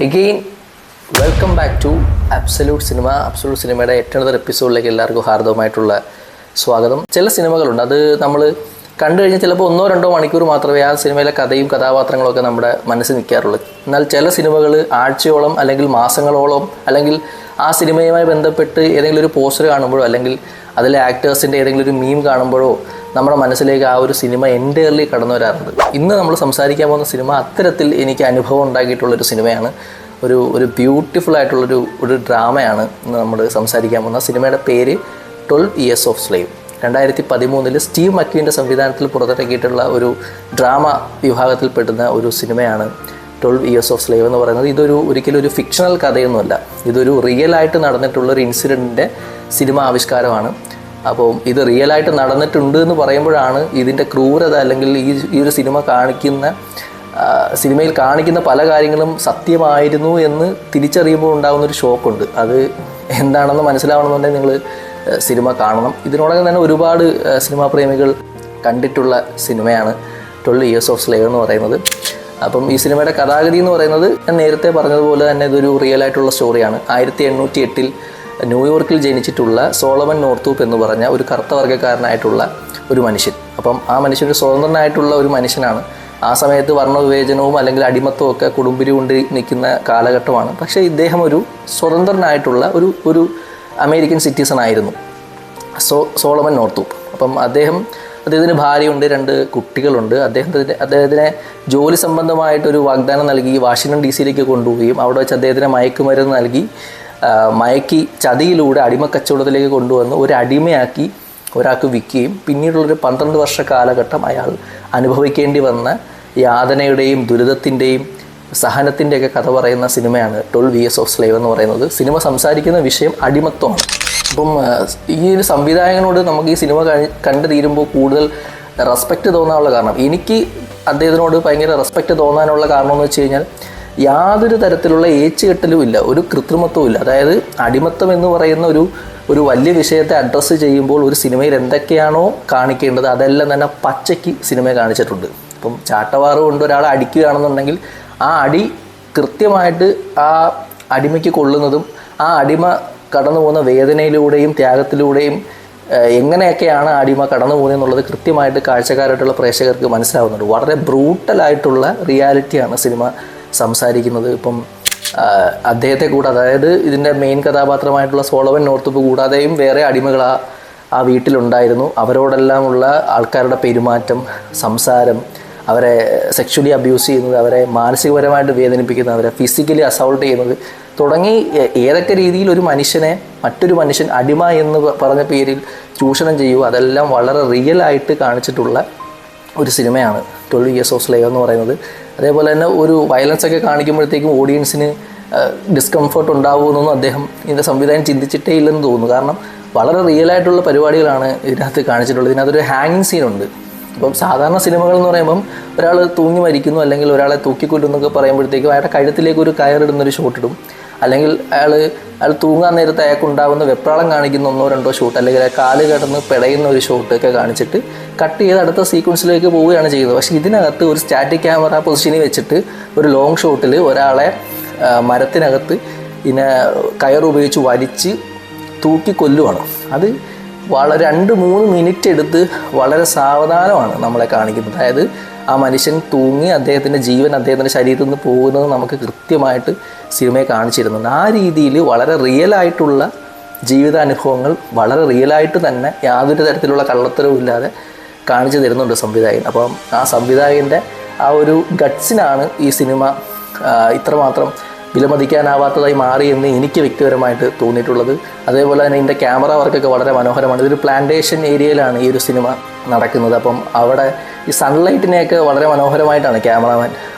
Again welcome back to absolute cinema. Absolute സിനിമയുടെ ഏറ്റവും എപ്പിസോഡിലേക്ക് എല്ലാവർക്കും ഹാർദവമായിട്ടുള്ള സ്വാഗതം. ചില സിനിമകളുണ്ട്, അത് നമ്മൾ കണ്ടു കഴിഞ്ഞാൽ ചിലപ്പോൾ 1-2 മണിക്കൂർ മാത്രമേ ആ സിനിമയിലെ കഥയും കഥാപാത്രങ്ങളൊക്കെ നമ്മുടെ മനസ്സിൽ നിൽക്കാറുള്ളൂ. എന്നാൽ ചില സിനിമകൾ ആഴ്ചയോളം അല്ലെങ്കിൽ മാസങ്ങളോളം അല്ലെങ്കിൽ ആ സിനിമയുമായി ബന്ധപ്പെട്ട് ഏതെങ്കിലും ഒരു പോസ്റ്റർ കാണുമ്പോഴോ അല്ലെങ്കിൽ അതിലെ ആക്ടേഴ്സിൻ്റെ ഏതെങ്കിലും ഒരു മീം കാണുമ്പോഴോ നമ്മുടെ മനസ്സിലേക്ക് ആ ഒരു സിനിമ എൻ്റയർലി കടന്നു വരാറുണ്ട്. ഇന്ന് നമ്മൾ സംസാരിക്കാൻ പോകുന്ന സിനിമ അത്തരത്തിൽ എനിക്ക് അനുഭവം ഉണ്ടാക്കിയിട്ടുള്ളൊരു സിനിമയാണ്. ഒരു ബ്യൂട്ടിഫുൾ ആയിട്ടുള്ളൊരു ഡ്രാമയാണ് ഇന്ന് നമ്മൾ സംസാരിക്കാൻ പോകുന്ന. സിനിമയുടെ പേര് 12 Years of Slave. 2013 സ്റ്റീവ് മക്വീൻ്റെ സംവിധാനത്തിൽ പുറത്തിറക്കിയിട്ടുള്ള ഒരു ഡ്രാമ വിഭാഗത്തിൽപ്പെടുന്ന ഒരു സിനിമയാണ് 12 Years of Slave എന്ന് പറയുന്നത്. ഒരിക്കലും ഒരു ഫിക്ഷണൽ കഥയൊന്നുമല്ല, ഇതൊരു റിയലായിട്ട് നടന്നിട്ടുള്ളൊരു ഇൻസിഡൻറ്റിൻ്റെ സിനിമ ആവിഷ്കാരമാണ്. അപ്പോൾ ഇത് റിയലായിട്ട് നടന്നിട്ടുണ്ട് എന്ന് പറയുമ്പോഴാണ് ഇതിൻ്റെ ക്രൂരത അല്ലെങ്കിൽ ഈ ഒരു സിനിമയിൽ കാണിക്കുന്ന പല കാര്യങ്ങളും സത്യമായിരുന്നു എന്ന് തിരിച്ചറിയുമ്പോൾ ഉണ്ടാകുന്നൊരു ഷോക്കുണ്ട്. അത് എന്താണെന്ന് മനസ്സിലാവണമെന്നുണ്ടെങ്കിൽ നിങ്ങൾ സിനിമ കാണണം. ഇതിനോടകം തന്നെ ഒരുപാട് സിനിമാ പ്രേമികൾ കണ്ടിട്ടുള്ള സിനിമയാണ് 12 Years of Slave എന്ന് പറയുന്നത്. അപ്പം ഈ സിനിമയുടെ കഥാഗതി എന്ന് പറയുന്നത് ഞാൻ നേരത്തെ പറഞ്ഞതുപോലെ തന്നെ ഇതൊരു റിയൽ ആയിട്ടുള്ള സ്റ്റോറിയാണ്. 1808 ന്യൂയോർക്കിൽ ജനിച്ചിട്ടുള്ള സോളമൻ നോർത്തൂപ്പ് എന്ന് പറഞ്ഞ ഒരു കറുത്ത വർഗ്ഗക്കാരനായിട്ടുള്ള ഒരു മനുഷ്യൻ. അപ്പം ആ മനുഷ്യൻ ഒരു സ്വതന്ത്രനായിട്ടുള്ള ഒരു മനുഷ്യനാണ്. ആ സമയത്ത് വർണ്ണവിവേചനവും അല്ലെങ്കിൽ അടിമത്തവും ഒക്കെ കൊടുമ്പിരി കൊണ്ട് നിൽക്കുന്ന കാലഘട്ടമാണ്. പക്ഷേ ഇദ്ദേഹം ഒരു സ്വതന്ത്രനായിട്ടുള്ള ഒരു അമേരിക്കൻ സിറ്റിസൺ ആയിരുന്നു, സോളമൻ നോർത്തൂപ്പ്. അപ്പം അദ്ദേഹത്തിന് ഭാര്യയുണ്ട്, 2 കുട്ടികളുണ്ട്. അദ്ദേഹത്തിനെ ജോലി സംബന്ധമായിട്ടൊരു വാഗ്ദാനം നൽകി വാഷിംഗ്ടൺ DC കൊണ്ടുപോവുകയും അവിടെ വെച്ച് അദ്ദേഹത്തിന് മയക്കുമരുന്ന് നൽകി മയക്കി ചതിയിലൂടെ അടിമക്കച്ചവടത്തിലേക്ക് കൊണ്ടുവന്ന് ഒരു അടിമയാക്കി ഒരാൾക്ക് വിൽക്കുകയും പിന്നീടുള്ളൊരു 12 വർഷ കാലഘട്ടം അയാൾ അനുഭവിക്കേണ്ടി വന്ന യാതനയുടെയും ദുരിതത്തിൻ്റെയും സഹനത്തിൻ്റെയൊക്കെ കഥ പറയുന്ന സിനിമയാണ് 12 Years of Slave എന്ന് പറയുന്നത്. സിനിമ സംസാരിക്കുന്ന വിഷയം അടിമത്വമാണ്. അപ്പം ഈ ഒരു സംവിധായകനോട് നമുക്ക് ഈ സിനിമ കണ്ടു തീരുമ്പോൾ കൂടുതൽ റെസ്പെക്റ്റ് തോന്നാനുള്ള കാരണം, എനിക്ക് അദ്ദേഹത്തിനോട് ഭയങ്കര റെസ്പെക്റ്റ് തോന്നാനുള്ള കാരണം എന്ന് വെച്ച് കഴിഞ്ഞാൽ യാതൊരു തരത്തിലുള്ള ഏച്ചുകെട്ടലും ഇല്ല, ഒരു കൃത്രിമത്വവും ഇല്ല. അതായത് അടിമത്തം എന്ന് പറയുന്ന ഒരു വലിയ വിഷയത്തെ അഡ്രസ്സ് ചെയ്യുമ്പോൾ ഒരു സിനിമയിൽ എന്തൊക്കെയാണോ കാണിക്കേണ്ടത് അതെല്ലാം തന്നെ പച്ചയ്ക്ക് സിനിമയെ കാണിച്ചിട്ടുണ്ട്. ഇപ്പം ചാട്ടവാറ് കൊണ്ട് ഒരാളെ അടിക്കുകയാണെന്നുണ്ടെങ്കിൽ ആ അടി കൃത്യമായിട്ട് ആ അടിമയ്ക്ക് കൊള്ളുന്നതും ആ അടിമ കടന്നു പോകുന്ന വേദനയിലൂടെയും ത്യാഗത്തിലൂടെയും എങ്ങനെയൊക്കെയാണ് അടിമ കടന്നു പോകുന്നതെന്നുള്ളത് കൃത്യമായിട്ട് കാഴ്ചക്കാരായിട്ടുള്ള പ്രേക്ഷകർക്ക് മനസ്സിലാവുന്നുണ്ട്. വളരെ ബ്രൂട്ടലായിട്ടുള്ള റിയാലിറ്റിയാണ് സിനിമ സംസാരിക്കുന്നത്. ഇപ്പം അദ്ദേഹത്തെ കൂടാതെ, അതായത് ഇതിൻ്റെ മെയിൻ കഥാപാത്രമായിട്ടുള്ള സോളമൻ നോർത്തൂപ്പ് കൂടാതെയും വേറെ അടിമകൾ ആ വീട്ടിലുണ്ടായിരുന്നു. അവരോടെല്ലാമുള്ള ആൾക്കാരുടെ പെരുമാറ്റം, സംസാരം, അവരെ സെക്ഷുവലി അബ്യൂസ് ചെയ്യുന്നത്, അവരെ മാനസികപരമായിട്ട് വേദനിപ്പിക്കുന്നത്, അവരെ ഫിസിക്കലി അസൗൾട്ട് ചെയ്യുന്നത് തുടങ്ങി ഏതൊക്കെ രീതിയിൽ ഒരു മനുഷ്യനെ മറ്റൊരു മനുഷ്യൻ അടിമ എന്ന് പറഞ്ഞ പേരിൽ ചൂഷണം ചെയ്യുക, അതെല്ലാം വളരെ റിയലായിട്ട് കാണിച്ചിട്ടുള്ള ഒരു സിനിമയാണ് 12 Years of Slave എന്ന് പറയുന്നത്. അതേപോലെ തന്നെ ഒരു വയലൻസ് ഒക്കെ കാണിക്കുമ്പോഴത്തേക്കും ഓഡിയൻസിന് ഡിസ്കംഫർട്ട് ഉണ്ടാവുമെന്നൊന്നും അദ്ദേഹം ഇതിൻ്റെ സംവിധാനം ചിന്തിച്ചിട്ടേ ഇല്ലെന്ന് തോന്നുന്നു. കാരണം വളരെ റിയലായിട്ടുള്ള പരിപാടികളാണ് ഇതിനകത്ത് കാണിച്ചിട്ടുള്ളത്. ഇതിനകത്തൊരു ഹാങ്ങിങ് സീനുണ്ട്. ഇപ്പം സാധാരണ സിനിമകൾ എന്ന് പറയുമ്പം ഒരാൾ തൂങ്ങി മരിക്കുന്നു അല്ലെങ്കിൽ ഒരാളെ തൂക്കിക്കൊല്ലുന്നൊക്കെ പറയുമ്പോഴത്തേക്കും അയാളുടെ കഴുത്തിലേക്ക് ഒരു കയറിടുന്നൊരു ഷോട്ട് ഇടും, അല്ലെങ്കിൽ അയാൾ തൂങ്ങാൻ നേരത്തെ അയാൾക്കുണ്ടാകുന്ന വെപ്രാളം കാണിക്കുന്ന 1-2 ഷോട്ട്, അല്ലെങ്കിൽ കാല് കടന്ന് പിടയുന്ന ഒരു ഷോട്ടൊക്കെ കാണിച്ചിട്ട് കട്ട് ചെയ്ത് അടുത്ത സീക്വൻസിലേക്ക് പോവുകയാണ് ചെയ്യുന്നത്. പക്ഷേ ഇതിനകത്ത് ഒരു സ്റ്റാറ്റിക് ക്യാമറ പൊസിഷനിൽ വെച്ചിട്ട് ഒരു ലോങ് ഷോട്ടിൽ ഒരാളെ മരത്തിനകത്ത് ഇതിനെ കയറുപയോഗിച്ച് വലിച്ച് തൂക്കി കൊല്ലുവാണ്. അത് വളരെ 2-3 മിനിറ്റ് എടുത്ത് വളരെ സാവധാനമാണ് നമ്മളെ കാണിക്കുന്നത്. അതായത് ആ മനുഷ്യൻ തൂങ്ങി അദ്ദേഹത്തിൻ്റെ ജീവൻ അദ്ദേഹത്തിൻ്റെ ശരീരത്തിൽ നിന്ന് പോകുന്നത് നമുക്ക് കൃത്യമായിട്ട് സിനിമയെ കാണിച്ചിരുന്നുണ്ട്. ആ രീതിയിൽ വളരെ റിയലായിട്ടുള്ള ജീവിതാനുഭവങ്ങൾ വളരെ റിയലായിട്ട് തന്നെ യാതൊരു തരത്തിലുള്ള കള്ളത്തരവും ഇല്ലാതെ കാണിച്ചു തരുന്നുണ്ട് സംവിധായകൻ. അപ്പം ആ സംവിധായകൻ്റെ ആ ഒരു ഗട്ട്സിനാണ് ഈ സിനിമ ഇത്രമാത്രം വിലമതിക്കാനാവാത്തതായി മാറിയെന്ന് എനിക്ക് വ്യക്തിപരമായിട്ട് തോന്നിയിട്ടുള്ളത്. അതേപോലെ തന്നെ ഇതിൻ്റെ ക്യാമറ വർക്കൊക്കെ വളരെ മനോഹരമാണ്. ഇതൊരു പ്ലാന്റേഷൻ ഏരിയയിലാണ് ഈ ഒരു സിനിമ നടക്കുന്നത്. അപ്പം അവിടെ ഈ സൺലൈറ്റിനെയൊക്കെ വളരെ മനോഹരമായിട്ടാണ് ക്യാമറാമാൻ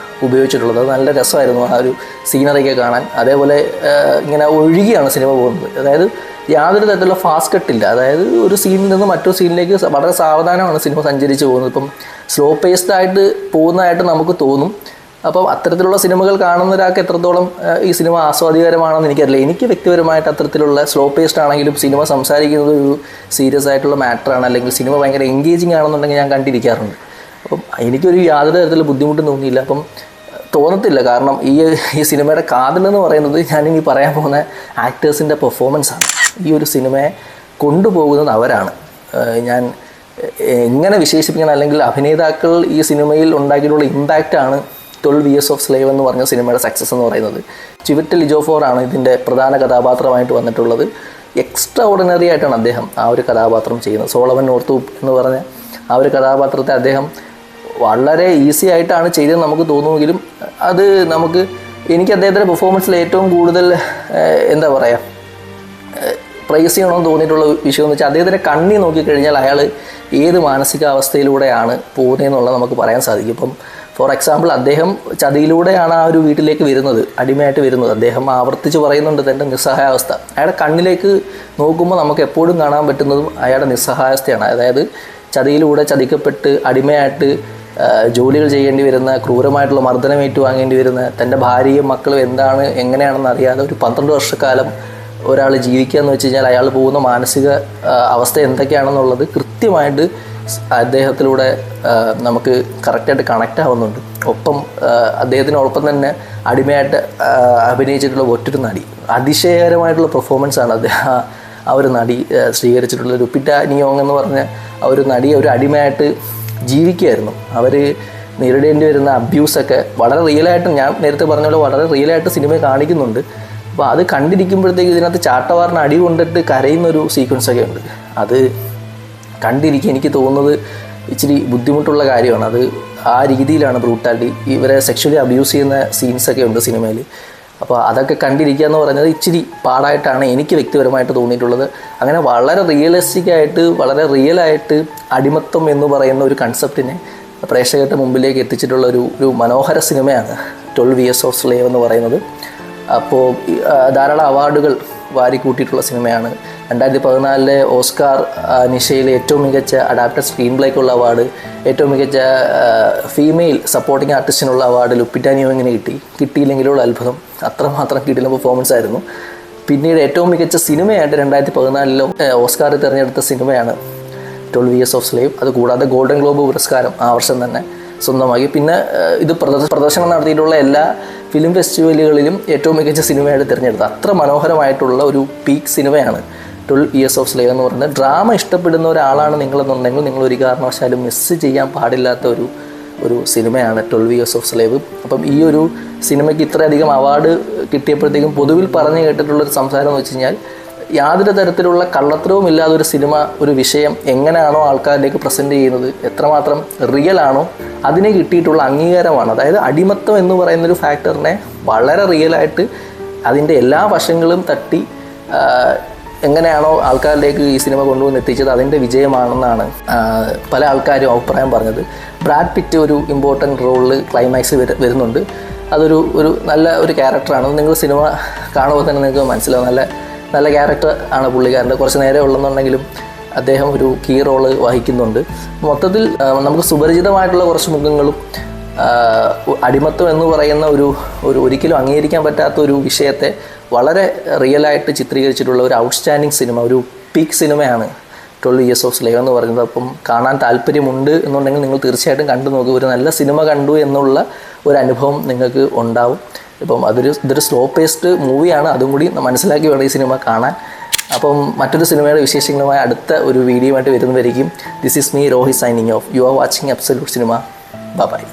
ഉപയോഗിച്ചിട്ടുള്ളത്. അത് നല്ല രസമായിരുന്നു ആ ഒരു സീനറിയൊക്കെ കാണാൻ. അതേപോലെ ഇങ്ങനെ ഒഴുകിയാണ് സിനിമ പോകുന്നത്. അതായത് യാതൊരു തരത്തിലുള്ള ഫാസ്റ്റ് കട്ടില്ല. അതായത് ഒരു സീനിൽ നിന്ന് മറ്റൊരു സീനിലേക്ക് വളരെ സാവധാനമാണ് സിനിമ സഞ്ചരിച്ച് പോകുന്നത്. ഇപ്പം സ്ലോ പേസ്ഡ് ആയിട്ട് പോകുന്നതായിട്ട് നമുക്ക് തോന്നും. അപ്പം അത്തരത്തിലുള്ള സിനിമകൾ കാണുന്ന ഒരാൾക്ക് എത്രത്തോളം ഈ സിനിമ ആസ്വാദികരമാണെന്ന് എനിക്കറിയില്ല. എനിക്ക് വ്യക്തിപരമായിട്ട് അത്തരത്തിലുള്ള സ്ലോ പേസ്ഡ് ആണെങ്കിലും സിനിമ സംസാരിക്കുന്നത് ഒരു സീരിയസ് ആയിട്ടുള്ള മാറ്ററാണ്, അല്ലെങ്കിൽ സിനിമ ഭയങ്കര എൻഗേജിങ് ആണെന്നുണ്ടെങ്കിൽ ഞാൻ കണ്ടിരിക്കാറുണ്ട്. അപ്പം എനിക്കൊരു യാതൊരു തരത്തിലുള്ള ബുദ്ധിമുട്ടും തോന്നിയില്ല. അപ്പം തോന്നത്തില്ല. കാരണം ഈ സിനിമയുടെ കാതലെന്ന് പറയുന്നത് ഞാനിനി പറയാൻ പോകുന്ന ആക്ടേഴ്സിൻ്റെ പെർഫോമൻസാണ്. ഈ ഒരു സിനിമയെ കൊണ്ടുപോകുന്നത് അവരാണ്. ഞാൻ എങ്ങനെ വിശേഷിപ്പിക്കണം, അല്ലെങ്കിൽ അഭിനേതാക്കൾ ഈ സിനിമയിൽ ഉണ്ടാക്കിയിട്ടുള്ള ഇമ്പാക്റ്റാണ് 12 Years of Slave എന്ന് പറഞ്ഞ സിനിമയുടെ സക്സസ് എന്ന് പറയുന്നത്. ചിവറ്റൽ ഇജോഫോർ ആണ് ഇതിൻ്റെ പ്രധാന കഥാപാത്രമായിട്ട് വന്നിട്ടുള്ളത്. എക്സ്ട്രാ ഓർഡിനറി ആയിട്ടാണ് അദ്ദേഹം ആ ഒരു കഥാപാത്രം ചെയ്യുന്നത്. സോളമൻ നോർത്തൂപ്പ് എന്ന് പറഞ്ഞ ആ ഒരു കഥാപാത്രത്തെ അദ്ദേഹം വളരെ ഈസി ആയിട്ടാണ് ചെയ്തതെന്ന് നമുക്ക് തോന്നുമെങ്കിലും എനിക്ക് അദ്ദേഹത്തിൻ്റെ പെർഫോമൻസിൽ ഏറ്റവും കൂടുതൽ എന്താ പറയുക പ്രൈസ് ചെയ്യണമെന്ന് തോന്നിയിട്ടുള്ള വിഷയം എന്ന് വെച്ചാൽ അദ്ദേഹത്തിൻ്റെ കണ്ണി നോക്കിക്കഴിഞ്ഞാൽ അയാൾ ഏത് മാനസികാവസ്ഥയിലൂടെയാണ് പോകുന്നതെന്നുള്ളത് നമുക്ക് പറയാൻ സാധിക്കും. ഇപ്പം ഫോർ എക്സാമ്പിൾ, അദ്ദേഹം ചതിയിലൂടെയാണ് ആ ഒരു വീട്ടിലേക്ക് വരുന്നത്, അടിമയായിട്ട് വരുന്നത്. അദ്ദേഹം ആവർത്തിച്ച് പറയുന്നുണ്ട് തൻ്റെ നിസ്സഹായാവസ്ഥ. അയാളുടെ കണ്ണിലേക്ക് നോക്കുമ്പോൾ നമുക്ക് എപ്പോഴും കാണാൻ പറ്റുന്നതും അയാളുടെ നിസ്സഹായാവസ്ഥയാണ്. അതായത് ചതിയിലൂടെ ചതിക്കപ്പെട്ട് അടിമയായിട്ട് ജോലികൾ ചെയ്യേണ്ടി വരുന്ന, ക്രൂരമായിട്ടുള്ള മർദ്ദനം ഏറ്റുവാങ്ങേണ്ടി വരുന്ന, തൻ്റെ ഭാര്യയും മക്കളും എങ്ങനെയാണെന്ന് അറിയാതെ ഒരു 12 വർഷക്കാലം ഒരാൾ ജീവിക്കുക എന്ന് വെച്ച് കഴിഞ്ഞാൽ അയാൾ പോകുന്ന മാനസിക അവസ്ഥ എന്തൊക്കെയാണെന്നുള്ളത് കൃത്യമായിട്ട് അദ്ദേഹത്തിലൂടെ നമുക്ക് കറക്റ്റായിട്ട് കണക്റ്റ് ആവുന്നുണ്ട്. ഒപ്പം അദ്ദേഹത്തിനോടൊപ്പം തന്നെ അടിമയായിട്ട് അഭിനയിച്ചിട്ടുള്ള ഒറ്റൊരു നടി, അതിശയകരമായിട്ടുള്ള പെർഫോമൻസാണ് ആ ഒരു നടി സ്വീകരിച്ചിട്ടുള്ള. ലുപ്പിറ്റ നിയോങ് എന്ന് പറഞ്ഞ ആ ഒരു നടി ഒരു അടിമയായിട്ട് ജീവിക്കുകയായിരുന്നു. അവർ നേരിടേണ്ടി വരുന്ന അബ്യൂസൊക്കെ വളരെ റിയലായിട്ട്, ഞാൻ നേരത്തെ പറഞ്ഞ പോലെ വളരെ റിയലായിട്ട് സിനിമ കാണിക്കുന്നുണ്ട്. അപ്പോൾ അത് കണ്ടിരിക്കുമ്പോഴത്തേക്ക് ഇതിനകത്ത് ചാട്ടവാറിന് അടി കൊണ്ടിട്ട് കരയുന്നൊരു സീക്വൻസൊക്കെ ഉണ്ട്. അത് കണ്ടിരിക്കുക എനിക്ക് തോന്നുന്നത് ഇച്ചിരി ബുദ്ധിമുട്ടുള്ള കാര്യമാണ്. അത് ആ രീതിയിലാണ് ബ്രൂട്ടാലിറ്റി, ഇവരെ സെക്ഷലി അബ്യൂസ് ചെയ്യുന്ന സീൻസൊക്കെ ഉണ്ട് സിനിമയിൽ. അപ്പോൾ അതൊക്കെ കണ്ടിരിക്കുക എന്ന് പറയുന്നത് ഇച്ചിരി പാടായിട്ടാണ് എനിക്ക് വ്യക്തിപരമായിട്ട് തോന്നിയിട്ടുള്ളത്. അങ്ങനെ വളരെ റിയലിസ്റ്റിക്കായിട്ട്, വളരെ റിയലായിട്ട് അടിമത്തം എന്ന് പറയുന്ന ഒരു കൺസെപ്റ്റിനെ പ്രേക്ഷകരുടെ മുമ്പിലേക്ക് എത്തിച്ചിട്ടുള്ള ഒരു മനോഹര സിനിമയാണ് 12 Years of Slave എന്ന് പറയുന്നത്. അപ്പോൾ ധാരാളം അവാർഡുകൾ വാരിക്കൂട്ടിയിട്ടുള്ള സിനിമയാണ്. 2014 ഓസ്കാർ നിശയിൽ ഏറ്റവും മികച്ച അഡാപ്റ്റഡ് സ്ക്രീൻ പ്ലേക്കുള്ള അവാർഡ്, ഏറ്റവും മികച്ച ഫീമെയിൽ സപ്പോർട്ടിംഗ് ആർട്ടിസ്റ്റിനുള്ള അവാർഡ് ലുപ്പിറ്റ നിയോങ്ങിന് കിട്ടിയില്ലെങ്കിലുള്ള അത്ഭുതം. അത്രമാത്രം കിട്ടിയ പെർഫോമൻസ് ആയിരുന്നു. പിന്നീട് ഏറ്റവും മികച്ച സിനിമയായിട്ട് 2014 ഓസ്കാറിൽ തിരഞ്ഞെടുത്ത സിനിമയാണ് 12 Years of Slave. അതുകൂടാതെ ഗോൾഡൻ ഗ്ലോബ് പുരസ്കാരം ആ വർഷം തന്നെ സ്വന്തമാക്കി. പിന്നെ ഇത് പ്രദർശനം നടത്തിയിട്ടുള്ള എല്ലാ ഫിലിം ഫെസ്റ്റിവലുകളിലും ഏറ്റവും മികച്ച സിനിമയായിട്ട് തിരഞ്ഞെടുത്തത്. അത്ര മനോഹരമായിട്ടുള്ള ഒരു പീക്ക് സിനിമയാണ് 12 Years of Slave എന്ന് പറയുന്നത്. ഡ്രാമ ഇഷ്ടപ്പെടുന്ന ഒരാളാണ് നിങ്ങളെന്നുണ്ടെങ്കിൽ നിങ്ങൾ ഒരു കാരണവശാലും മിസ് ചെയ്യാൻ പാടില്ലാത്ത ഒരു സിനിമയാണ് 12 Years of Slave. അപ്പം ഈ ഒരു സിനിമയ്ക്ക് ഇത്രയധികം അവാർഡ് കിട്ടിയപ്പോഴത്തേക്കും പൊതുവിൽ പറഞ്ഞു കേട്ടിട്ടുള്ളൊരു സംസാരം എന്ന് വെച്ച് കഴിഞ്ഞാൽ, യാതൊരു തരത്തിലുള്ള കള്ളത്തരവും ഇല്ലാതെ ഒരു സിനിമ, ഒരു വിഷയം എങ്ങനെയാണോ ആൾക്കാരിലേക്ക് പ്രസൻറ്റ് ചെയ്യുന്നത്, എത്രമാത്രം റിയൽ ആണോ അതിന് കിട്ടിയിട്ടുള്ള അംഗീകാരമാണ്. അതായത് അടിമത്തം എന്ന് പറയുന്നൊരു ഫാക്ടറിനെ വളരെ റിയലായിട്ട് അതിൻ്റെ എല്ലാ വശങ്ങളും തട്ടി എങ്ങനെയാണോ ആൾക്കാരിലേക്ക് ഈ സിനിമ കൊണ്ടുവന്ന് എത്തിച്ചത് അതിൻ്റെ വിജയമാണെന്നാണ് പല ആൾക്കാരും അഭിപ്രായം പറഞ്ഞത്. ബ്രാഡ് പിറ്റ് ഒരു ഇമ്പോർട്ടൻറ്റ് റോളിൽ ക്ലൈമാക്സ് വരുന്നുണ്ട്. അതൊരു നല്ല ഒരു ക്യാരക്ടറാണ്. നിങ്ങൾ സിനിമ കാണുമ്പോൾ തന്നെ നിങ്ങൾക്ക് മനസ്സിലാവും. നല്ല ക്യാരക്ടർ ആണ് പുള്ളിക്കാരൻ്റെ. കുറച്ച് നേരെ ഉള്ളെന്നുണ്ടെങ്കിലും അദ്ദേഹം ഒരു കീ റോള് വഹിക്കുന്നുണ്ട്. മൊത്തത്തിൽ നമുക്ക് സുപരിചിതമായിട്ടുള്ള കുറച്ച് മുഖങ്ങളും അടിമത്തം എന്ന് പറയുന്ന ഒരിക്കലും അംഗീകരിക്കാൻ പറ്റാത്ത ഒരു വിഷയത്തെ വളരെ റിയലായിട്ട് ചിത്രീകരിച്ചിട്ടുള്ള ഒരു ഔട്ട്സ്റ്റാൻഡിങ് സിനിമ, ഒരു പീക്ക് സിനിമയാണ് 12 Years of Slave എന്ന് പറയുന്നത്. അപ്പം കാണാൻ താല്പര്യമുണ്ട് എന്നുണ്ടെങ്കിൽ നിങ്ങൾ തീർച്ചയായിട്ടും കണ്ടു നോക്കുക. ഒരു നല്ല സിനിമ കണ്ടു എന്നുള്ള ഒരു അനുഭവം നിങ്ങൾക്ക് ഉണ്ടാവും. ഇപ്പം ഇതൊരു സ്ലോ പേസ്ഡ് മൂവിയാണ്, അതും കൂടി മനസ്സിലാക്കി വേണം ഈ സിനിമ കാണാൻ. അപ്പം മറ്റൊരു സിനിമയുടെ വിശേഷങ്ങളുമായി അടുത്ത ഒരു വീഡിയോ ആയിട്ട് വരുന്നതായിരിക്കും. This is me, Rohit, signing off. You are watching absolute cinema. By.